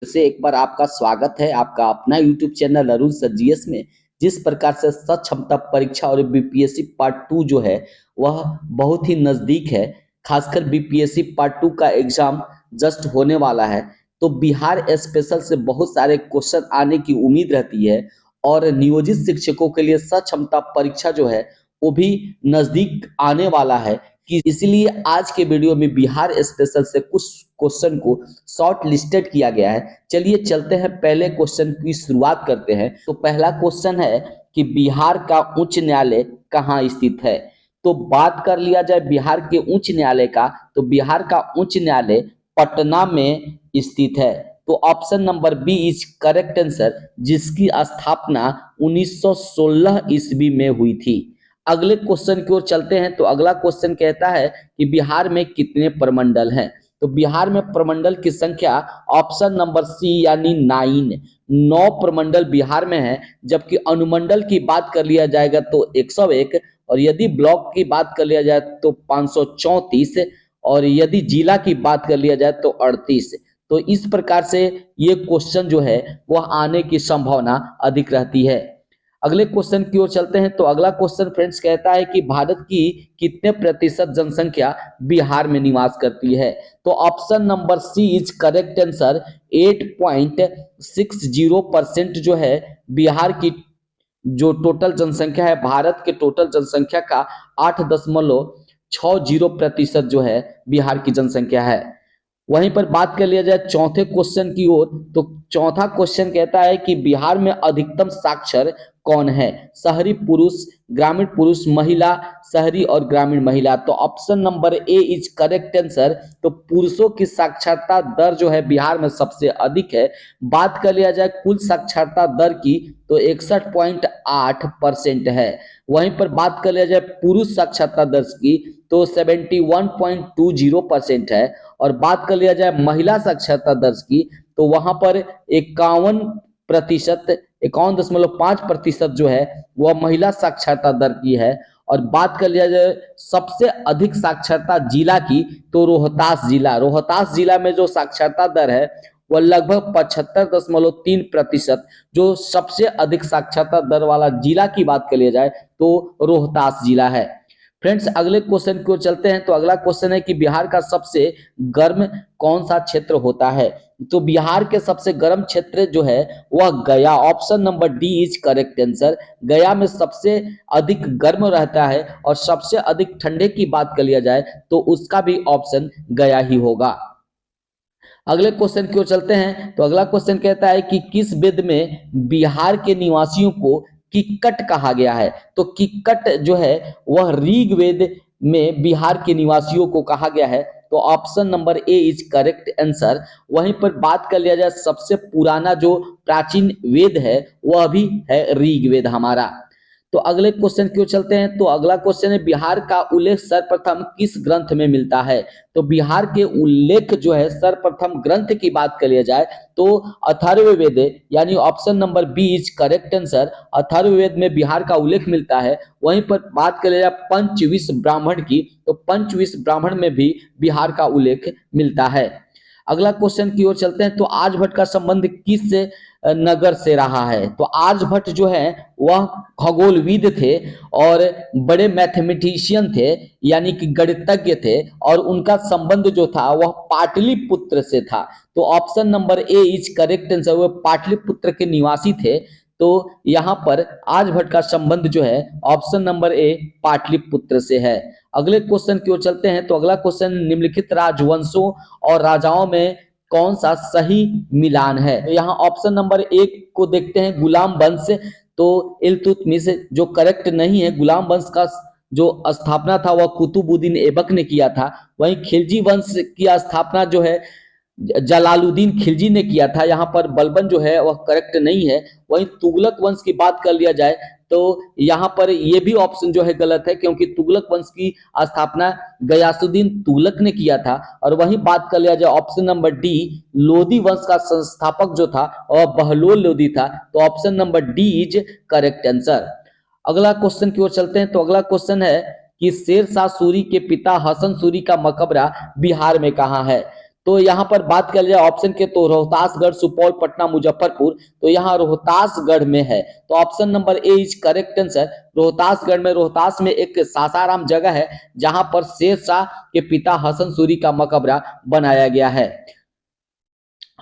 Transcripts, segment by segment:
से एक बार आपका स्वागत है आपका अपना YouTube channel Arun sir GS में। जिस प्रकार से सच क्षमता परीक्षा और बीपीएससी पार्ट 2 जो है वह बहुत ही नजदीक है। खासकर बीपीएससी पार्ट 2 का एग्जाम जस्ट होने वाला है, तो बिहार स्पेशल से बहुत सारे क्वेश्चन आने की उम्मीद रहती है और नियोजित शिक्षकों के लिए सच क्षमता परीक्षा जो है वो भी नजदीक आने वाला है। कि इसलिए आज के वीडियो में बिहार स्पेशल से कुछ क्वेश्चन को शॉर्ट लिस्टेड किया गया है। चलिए चलते हैं, पहले क्वेश्चन की शुरुआत करते हैं। तो पहला क्वेश्चन है कि बिहार का उच्च न्यायालय कहाँ स्थित है। तो बात कर लिया जाए बिहार के उच्च न्यायालय का, तो बिहार का उच्च न्यायालय पटना में स्थित है। तो option number B is correct answer, जिसकी स्थापना 1916 ईस्वी में हुई थी। अगले क्वेश्चन की ओर चलते हैं। तो अगला क्वेश्चन कहता है कि बिहार में कितने प्रमंडल हैं। तो बिहार में प्रमंडल की संख्या ऑप्शन नंबर सी यानी 9 प्रमंडल बिहार में है। जबकि अनुमंडल की बात कर लिया जाएगा तो 101, और यदि ब्लॉक की बात कर लिया जाए तो 534, और यदि जिला की बात कर लिया जाए तो 38। तो इस प्रकार से ये क्वेश्चन जो है वह आने की संभावना अधिक रहती है। अगले क्वेश्चन की ओर चलते हैं। तो अगला क्वेश्चन फ्रेंड्स कहता है कि भारत की कितने प्रतिशत जनसंख्या बिहार में निवास करती है। तो option number C is correct answer, 8.60% जो है बिहार की जो टोटल जनसंख्या है, भारत के टोटल जनसंख्या का 8.60% जो है बिहार की जनसंख्या है। वहीं पर बात कर लिया जाए चौथे क्वेश्चन की ओर, तो चौथा क्वेश्चन कहता है कि बिहार में अधिकतम साक्षर कौन है। शहरी पुरुष, ग्रामीण पुरुष, महिला, शहरी और ग्रामीण महिला। तो option number A is correct answer. तो पुरुषों की साक्षरता दर जो है बिहार में सबसे अधिक है। बात कर लिया जाए कुल साक्षरता दर की तो 61.8% है। वहीं पर बात कर लिया जाए पुरुष साक्षरता दर की तो 71.20% है। और बात कर लिया जाए महिला साक्षरता दर की तो वहां पर 51.5% जो है वह महिला साक्षरता दर की है। और बात कर लिया जाए सबसे अधिक साक्षरता जिला की तो रोहतास जिला में जो साक्षरता दर है वह लगभग 75.3%। जो सबसे अधिक साक्षरता दर वाला जिला की बात कर लिया जाए तो रोहतास जिला है। फ्रेंड्स अगले क्वेश्चन की ओर चलते हैं। तो अगला क्वेश्चन है कि बिहार का सबसे गर्म कौन सा क्षेत्र होता है। तो बिहार के सबसे गर्म क्षेत्र जो है वह गया, option number D is correct answer. गया में सबसे अधिक गर्म रहता है और सबसे अधिक ठंडे की बात कर लिया जाए तो उसका भी ऑप्शन गया ही होगा। अगले क्वेश्चन की ओर चलते हैं। तो अगला क्वेश्चन कहता है कि किस वेद में बिहार के निवासियों को किक्कट कहा गया है। तो किक्कट जो है वह ऋग्वेद में बिहार के निवासियों को कहा गया है। तो option number A is correct answer. वहीं पर बात कर लिया जाए सबसे पुराना जो प्राचीन वेद है वह भी है ऋग्वेद हमारा। तो अगले क्वेश्चन की ओर चलते हैं। तो अगला क्वेश्चन है बिहार का उल्लेख सर्वप्रथम किस ग्रंथ में मिलता है। तो बिहार के उल्लेख जो है सर्वप्रथम ग्रंथ की बात कर लिया जाए तो अथर्ववेद यानी option number B is correct answer. Atharvaveda में बिहार का उल्लेख मिलता है। वहीं पर बात कर लिया जाए पंचविंश ब्राह्मण की तो पंचविंश ब्राह्मण में भी बिहार का उल्लेख मिलता है। अगला क्वेश्चन की ओर चलते हैं। तो आर्यभट्ट का संबंध किस नगर से रहा है। तो आर्यभट्ट जो है वह खगोलविद थे और बड़े मैथमेटिशियन थे यानी कि गणितज्ञ थे, और उनका संबंध जो था वह पाटलिपुत्र से था। तो option number A is correct answer, वह पाटलिपुत्र के निवासी थे। तो यहाँ पर आर्यभट्ट का संबंध जो है ऑप्शन नंबर ए पाटलिपुत्र से है। अगले क्वेश्चन की ओर चलते हैं। तो अगला क्वेश्चन निम्नलिखित राजवंशों और राजाओं में कौन सा सही मिलान है। तो यहाँ ऑप्शन नंबर एक को देखते हैं गुलाम वंश। तो इल्तुतमिश जो करेक्ट नहीं है, गुलाम वंश का जो स्थापना था वह कुतुबुद्दीन ऐबक ने किया था। वहीं खिलजी वंश की स्थापना जो है जलालुद्दीन खिलजी ने किया था। यहाँ पर बलबन जो है वह करेक्ट नहीं है। वहीं तुगलक वंश की बात कर लिया जाए तो यहाँ पर यह भी ऑप्शन जो है गलत है, क्योंकि तुगलक वंश की स्थापना गयासुद्दीन तुगलक ने किया था। और वहीं बात कर लिया जाए ऑप्शन नंबर डी, लोदी वंश का संस्थापक जो था वह बहलोल लोदी था। तो option number D is correct answer. अगला क्वेश्चन की ओर चलते हैं। तो अगला क्वेश्चन है कि शेर शाह सूरी के पिता हसन सूरी का मकबरा बिहार में कहाँ है। तो यहाँ पर बात कर लिया ऑप्शन के, तो रोहतासगढ़, सुपौल, पटना, मुजफ्फरपुर, तो यहाँ रोहतासगढ़ में है। तो option number A is correct answer. Rohtasgarh में, रोहतास में एक सासाराम जगह है जहां पर शेर शाह के पिता हसन सूरी का मकबरा बनाया गया है।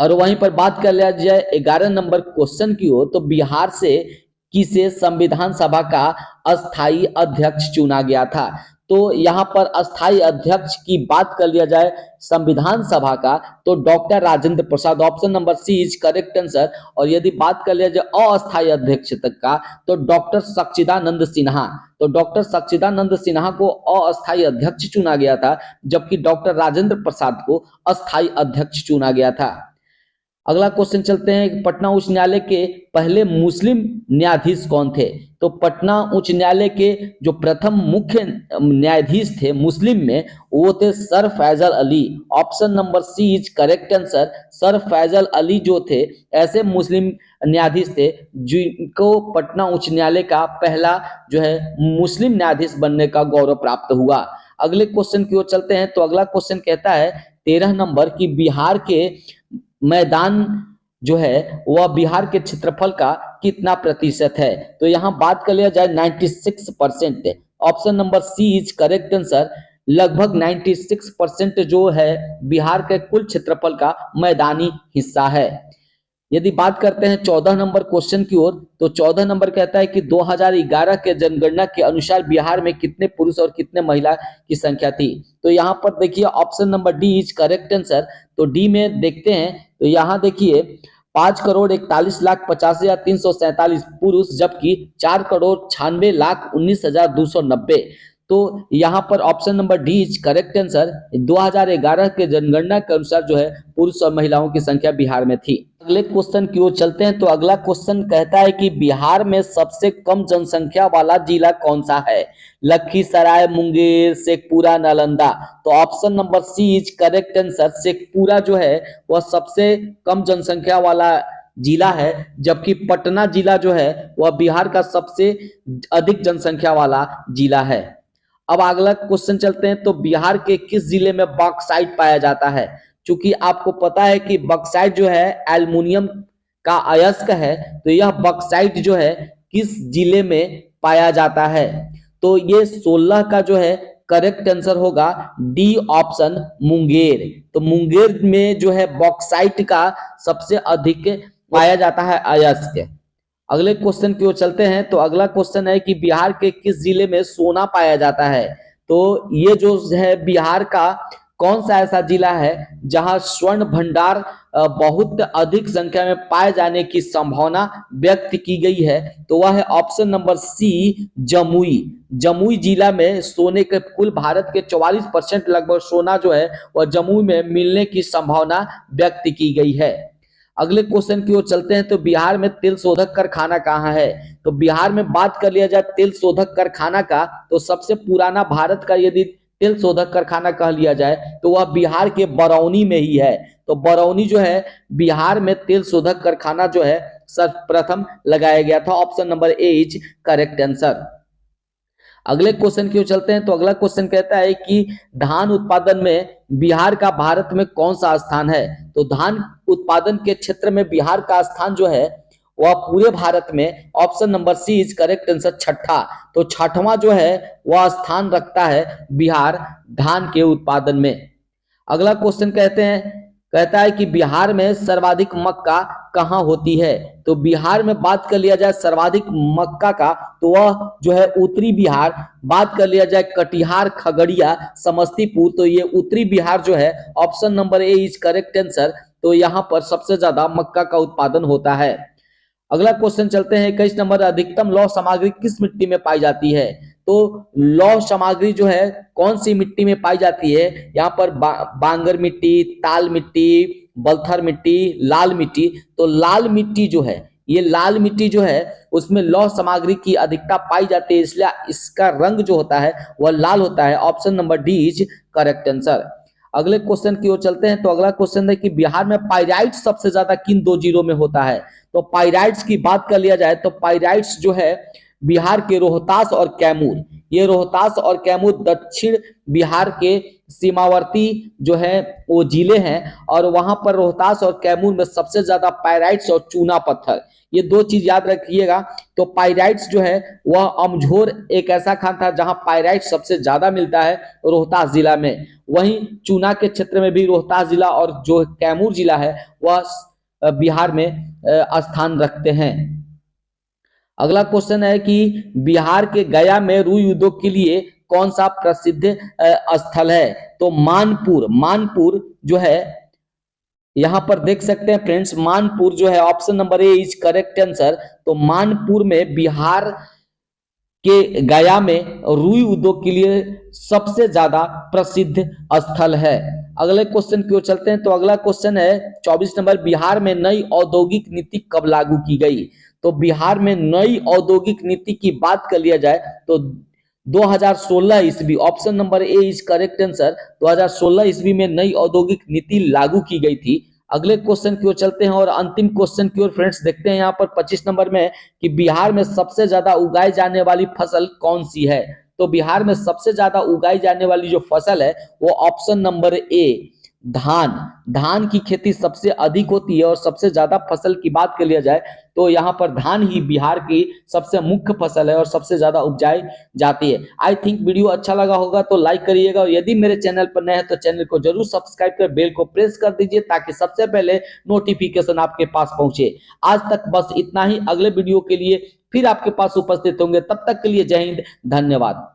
और वहीं पर बात कर लिया जाए 11 नंबर क्वेश्चन की ओर, तो बिहार से किसे संविधान सभा का अस्थाई अध्यक्ष चुना गया था। तो यहाँ पर अस्थाई अध्यक्ष की बात कर लिया जाए संविधान सभा का, तो doctor Rajendra Prasad, option number C is correct answer. और यदि बात कर लिया जाए अस्थाई अध्यक्ष तक का, तो डॉक्टर सच्चिदानंद सिन्हा, तो डॉक्टर सच्चिदानंद सिन्हा को अस्थाई अध्यक्ष चुना गया था, जबकि डॉक्टर राजेंद्र प्रसाद को अस्थाई अध्यक्ष चुना गया था। अगला क्वेश्चन चलते हैं, पटना उच्च न्यायालय के पहले मुस्लिम न्यायाधीश कौन थे। तो पटना उच्च न्यायालय के जो प्रथम मुख्य न्यायाधीश थे मुस्लिम में, वो थे sir Faizal Ali. Option number C is correct answer. Sir Faizal Ali जो थे, ऐसे मुस्लिम न्यायाधीश थे जिनको पटना उच्च न्यायालय का पहला जो है मुस्लिम न्यायाधीश बनने का गौरव प्राप्त हुआ। अगले क्वेश्चन की ओर चलते हैं, तो अगला क्वेश्चन कहता है 13 नंबर की बिहार के मैदान जो है वह बिहार के क्षेत्रफल का कितना प्रतिशत है। तो यहाँ बात कर लिया जाए 96%। Option number C is correct answer. लगभग 96% जो है बिहार के कुल क्षेत्रफल का मैदानी हिस्सा है। यदि बात करते हैं 14 नंबर क्वेश्चन की ओर, तो 14 नंबर कहता है कि 2011 के जनगणना के अनुसार बिहार में कितने पुरुष और कितने महिला की संख्या थी। तो यहाँ पर देखिए option number D is correct answer. तो डी में देखते हैं, तो यहाँ देखिए 5,41,50,347 पुरुष, जबकि 4,96,19,290। तो यहाँ पर option number D is correct answer. 2011 के जनगणना के अनुसार जो है पुरुष और महिलाओं की संख्या बिहार में थी। अगले क्वेश्चन की ओर चलते हैं, तो अगला क्वेश्चन कहता है कि बिहार में सबसे कम जनसंख्या वाला जिला कौन सा है। लखीसराय, मुंगेर, शेखपुरा, नालंदा। तो option number C is correct answer. Sheikhpura जो है वह सबसे कम जनसंख्या वाला जिला है, जबकि पटना जिला जो है वह बिहार का सबसे अधिक जनसंख्या वाला जिला है। अब अगला क्वेश्चन चलते हैं, तो बिहार के किस जिले में बॉक्साइट पाया जाता है। क्योंकि आपको पता है कि बॉक्साइट जो है एल्युमिनियम का अयस्क है, तो यह बॉक्साइट जो है किस जिले में पाया जाता है। तो ये 16 का जो है करेक्ट आंसर होगा डी ऑप्शन मुंगेर। तो मुंगेर में जो है बॉक्साइट का सबसे अधिक पाया जाता है अयस्क। अगले क्वेश्चन की ओर चलते हैं, तो अगला क्वेश्चन है कि बिहार के किस जिले में सोना पाया जाता है। तो ये जो है बिहार का कौन सा ऐसा जिला है जहां स्वर्ण भंडार बहुत अधिक संख्या में पाए जाने की संभावना व्यक्त की गई है। तो वह है option number C Jamui. Jamui जिला में सोने के कुल भारत के 44% लगभग सोना जो है वह जमुई में मिलने की संभावना व्यक्त की गई है। अगले क्वेश्चन की ओर चलते हैं, तो बिहार में तेल शोधक कारखाना कहाँ है। तो बिहार में बात कर लिया जाए तेल शोधक कारखाना का, तो सबसे पुराना भारत का यदि तेल शोधक कारखाना कह लिया जाए तो वह बिहार के बरौनी में ही है। तो बरौनी जो है बिहार में तेल शोधक कारखाना जो है सर्वप्रथम लगाया गया था। Option number A is correct answer. अगले क्वेश्चन की ओर चलते हैं, तो अगला क्वेश्चन कहता है कि धान उत्पादन में बिहार का भारत में कौन सा स्थान है। तो धान उत्पादन के क्षेत्र में बिहार का स्थान जो है वह पूरे भारत में option number C is correct answer छठा। तो छठवां जो है वह स्थान रखता है बिहार धान के उत्पादन में। अगला क्वेश्चन कहता है कि बिहार में सर्वाधिक मक्का कहाँ होती है। तो बिहार में बात कर लिया जाए सर्वाधिक मक्का का, तो वह जो है उत्तरी बिहार। बात कर लिया जाए कटिहार, खगड़िया, समस्तीपुर, तो ये उत्तरी बिहार जो है option number A is correct answer. तो यहाँ पर सबसे ज्यादा मक्का का उत्पादन होता है। अगला क्वेश्चन चलते हैं, 21 नंबर, अधिकतम लौह सामग्री किस मिट्टी में पाई जाती है। तो लौह सामग्री जो है कौन सी मिट्टी में पाई जाती है। यहाँ पर बांगर मिट्टी, ताल मिट्टी, बलथर मिट्टी, लाल मिट्टी। तो लाल मिट्टी जो है, ये लाल मिट्टी जो है उसमें लौह सामग्री की अधिकता पाई जाती है, इसलिए इसका रंग जो होता है वह लाल होता है। Option number D is correct answer. अगले क्वेश्चन की ओर चलते हैं, तो अगला क्वेश्चन है कि बिहार में पाइराइट सबसे ज्यादा किन दो जिलों में होता है। तो पाइराइट्स की बात कर लिया जाए तो पाइराइट्स जो है बिहार के रोहतास और कैमूर, ये रोहतास और कैमूर दक्षिण बिहार के सीमावर्ती जो है वो जिले हैं, और वहां पर रोहतास और कैमूर में सबसे ज्यादा पाइराइट्स और चूना पत्थर, ये दो चीज याद रखिएगा। तो पाइराइट्स जो है वह अमझोर एक ऐसा खान था जहां पाइराइट सबसे ज्यादा मिलता है रोहतास जिला में, वहीं चूना के क्षेत्र में भी रोहतास जिला और जो कैमूर जिला है वह बिहार में स्थान रखते हैं। अगला क्वेश्चन है कि बिहार के गया में रुई उद्योग के लिए कौन सा प्रसिद्ध स्थल है? तो मानपुर, मानपुर जो है यहां पर देख सकते हैं फ्रेंड्स, मानपुर जो है option number A is correct answer. तो मानपुर में बिहार के गया में रुई उद्योग के लिए सबसे ज्यादा प्रसिद्ध स्थल है। अगले क्वेश्चन की ओर चलते हैं। तो अगला क्वेश्चन है 24 नंबर, बिहार में नई औद्योगिक नीति कब लागू की गई? तो बिहार में नई औद्योगिक नीति की बात कर लिया जाए तो 2016 ईस्वी, option number A is correct answer, 2016 ईस्वी में नई औद्योगिक नीति लागू की गई थी। अगले क्वेश्चन की ओर चलते हैं और अंतिम क्वेश्चन की ओर फ्रेंड्स देखते हैं यहाँ पर 25 नंबर में कि बिहार में सबसे ज्यादा उगाई जाने वाली फसल कौन सी है? तो बिहार में सबसे ज्यादा उगाई जाने वाली जो फसल है वो ऑप्शन नंबर ए धान, धान की खेती सबसे अधिक होती है, और सबसे ज्यादा फसल की बात कर लिया जाए तो यहाँ पर धान ही बिहार की सबसे मुख्य फसल है और सबसे ज्यादा उपजाई जाती है। आई थिंक वीडियो अच्छा लगा होगा तो लाइक करिएगा, और यदि मेरे चैनल पर नए हैं तो चैनल को जरूर सब्सक्राइब कर बेल को प्रेस कर दीजिए ताकि सबसे पहले नोटिफिकेशन आपके पास पहुंचे। आज तक बस इतना ही, अगले वीडियो के लिए फिर आपके पास उपस्थित होंगे, तब तक के लिए जय हिंद, धन्यवाद।